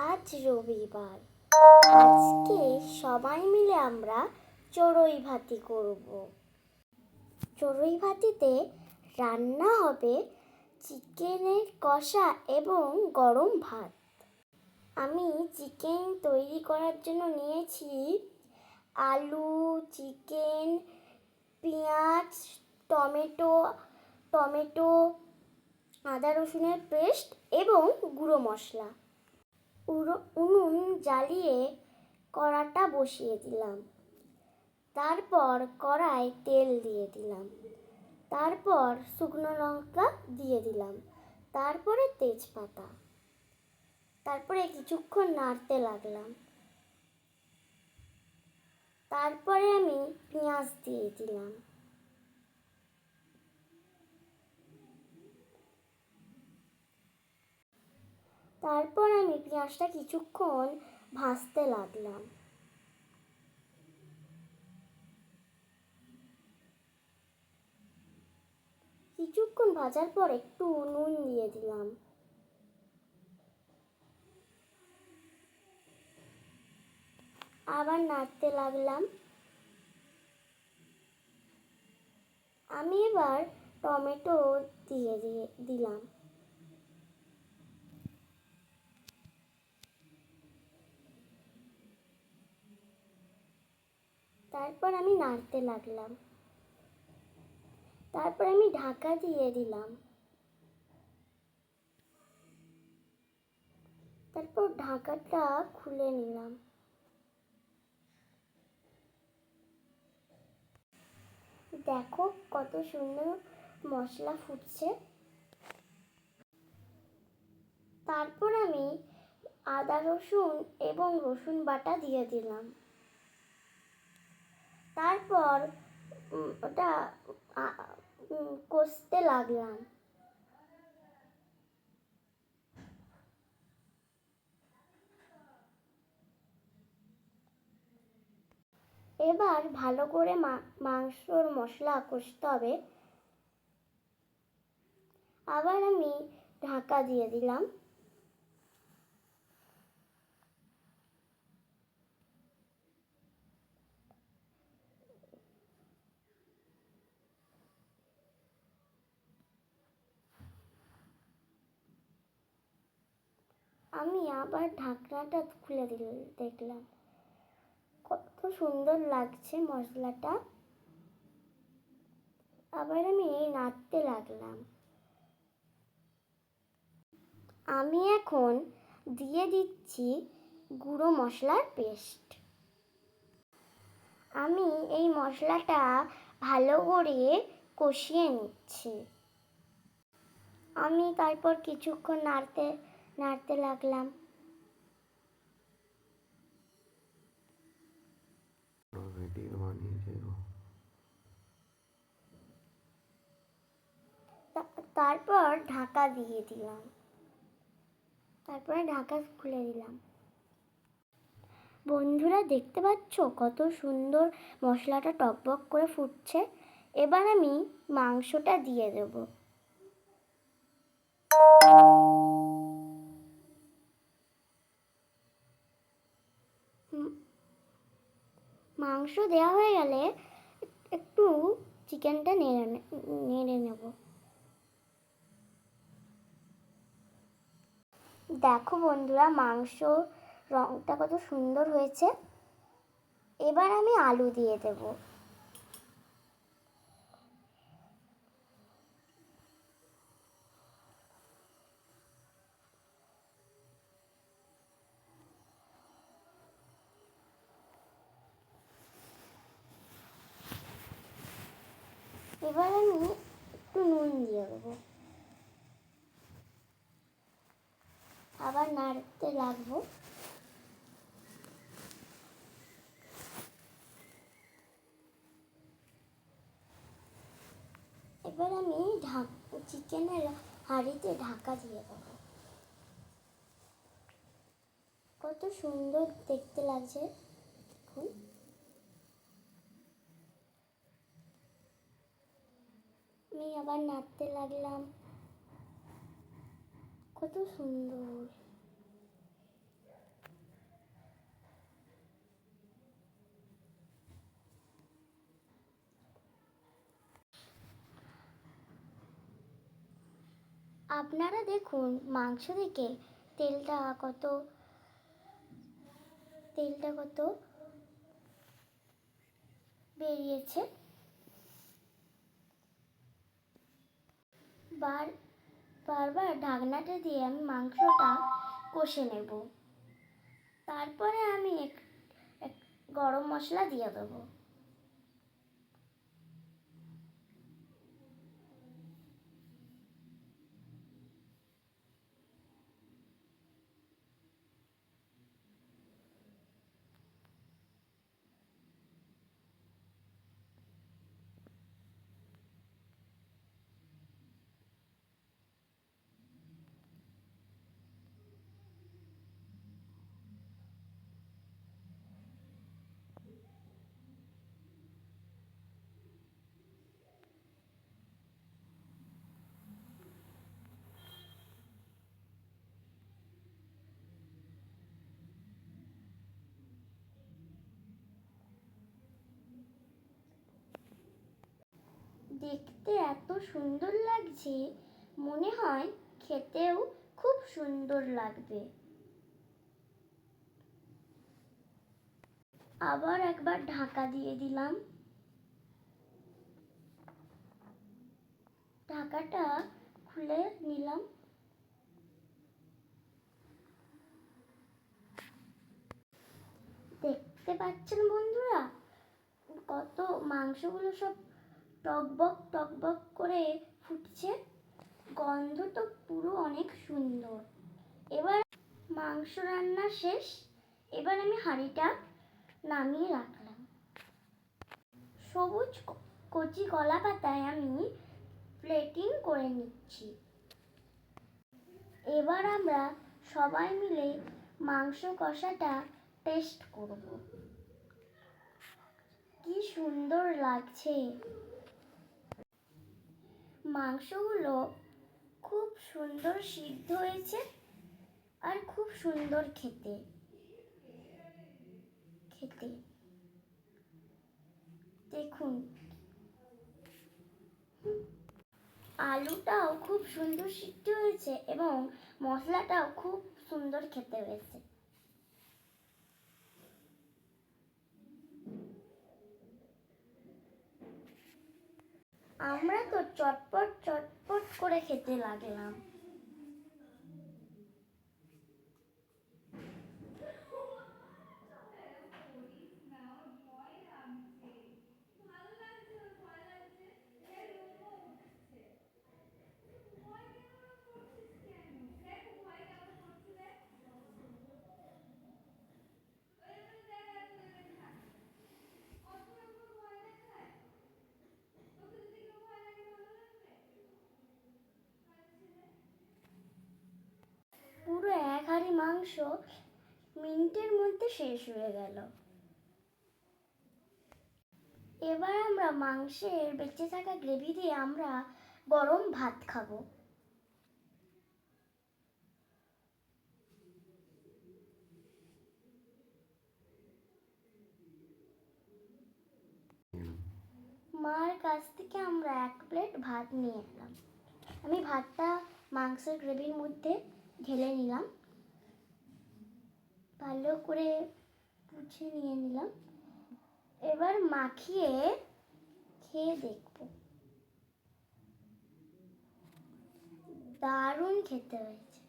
আজ রবিবার। আজকে সবাই মিলে আমরা চড়ুই ভাতি করব। চড়ুই ভাতিতে রান্না হবে চিকেনের কষা এবং গরম ভাত। আমি চিকেন তৈরি করার জন্য নিয়েছি আলু, চিকেন, পেঁয়াজ, টমেটো, আদা রসুনের পেস্ট এবং গুঁড়ো মশলা। উনুন জ্বালিয়ে কড়াটা বসিয়ে দিলাম। তারপর কড়ায় তেল দিয়ে দিলাম। তারপর শুকনো লঙ্কা দিয়ে দিলাম। তারপরে তেজপাতা। তারপরে কিছুক্ষণ নাড়তে লাগলাম। তারপরে আমি পেঁয়াজ দিয়ে দিলাম। তারপর আমি পেঁয়াজটা কিছুক্ষণ ভাজতে লাগলাম। কিছুক্ষণ ভাজার পর একটু নুন দিয়ে দিলাম। আবার নাড়তে লাগলাম। আমি এবার টমেটো দিয়ে দিলাম। তারপর আমি নাড়তে লাগলাম। তারপর আমি ঢাকা দিয়ে দিলাম। তারপর ঢাকাটা খুলে নিলাম। দেখো কত সুন্দর মশলা ফুটছে। তারপর আমি আদা রসুন এবং রসুন বাটা দিয়ে দিলাম। তারপর ওটা কষতে লাগলাম। এবার ভালো করে মাংসর মশলা কষতে হবে। আবার আমি ঢাকা দিয়ে দিলাম। আমি আবার ঢাকনাটা খুলে দেখলাম কত সুন্দর লাগছে মশলাটা। আবার আমি নাড়তে লাগলাম। আমি এখন দিয়ে দিচ্ছি গুঁড়ো মশলার পেস্ট। আমি এই মশলাটা ভালো করে কষিয়ে নিচ্ছি। আমি তারপর কিছুক্ষণ নাড়তে লাগলাম। তারপর ঢাকা দিয়ে দিলাম। তারপরে ঢাকা খুলে দিলাম। বন্ধুরা দেখতে পাচ্ছ কত সুন্দর মশলাটা টকবক করে ফুটছে। এবার আমি মাংসটা দিয়ে দেব। মাংস দেওয়া হয়ে গেলে একটু চিকেনটা নেড়ে নেব। দেখো বন্ধুরা মাংস রংটা কত সুন্দর হয়েছে। এবার আমি আলু দিয়ে দেব। এবার আমি একটু নুন দিয়ে দেবো। আবার নাড়তে লাগবো। এবার আমি চিকেনের হাঁড়িতে ঢাকা দিয়ে দেবো। কত সুন্দর দেখতে লাগছে। দেখুন আমি আবার নাড়তে লাগলাম। কত সুন্দর। আপনারা দেখুন মাংস থেকে তেলটা কত বেরিয়েছে। বারবার ঢাকনাটা দিয়ে আমি মাংসটা কষে নেব। তারপরে আমি গরম মশলা দিয়ে দেবো। দেখতে এত সুন্দর লাগছে, মনে হয় খেতেও খুব সুন্দর লাগবে। আবার একবার ঢাকা দিয়ে দিলাম। ঢাকাটা খুলে নিলাম। দেখতে পাচ্ছেন বন্ধুরা, কত মাংসগুলো সব টকবক করে ফুটছে। গন্ধ তো পুরো অনেক সুন্দর। এবার মাংস রান্না শেষ। এবার আমি হাঁড়িটা নামিয়ে রাখলাম। সবুজ কচি কলা পাতায় আমি প্লেটিং করে নিচ্ছি। এবার আমরা সবাই মিলে মাংস কষাটা টেস্ট করব। কি সুন্দর লাগছে! মাংসগুলো খুব সুন্দর সিদ্ধ হয়েছে আর খুব সুন্দর খেতে। দেখুন, আলুটাও খুব সুন্দর সিদ্ধ হয়েছে এবং মশলাটাও খুব সুন্দর খেতে হয়েছে। আমরা তো চটপট করে খেতে লাগলাম। পুরো এক হাঁড়ি মাংস মিনিটের মধ্যে শেষ হয়ে গেল। এবার আমরা মাংসের বেঁচে থাকা গ্রেভি দিয়ে আমরা গরম ভাত খাবো। মার কাছ থেকে আমরা 1 প্লেট ভাত নিয়ে এলাম। আমি ভাতটা মাংসের গ্রেভির মধ্যে ঢেলে নিলাম, ভালো করে মুছে নিয়ে নিলাম। এবার মাখিয়ে খেয়ে দেখব। দারুণ খেতে হয়েছে।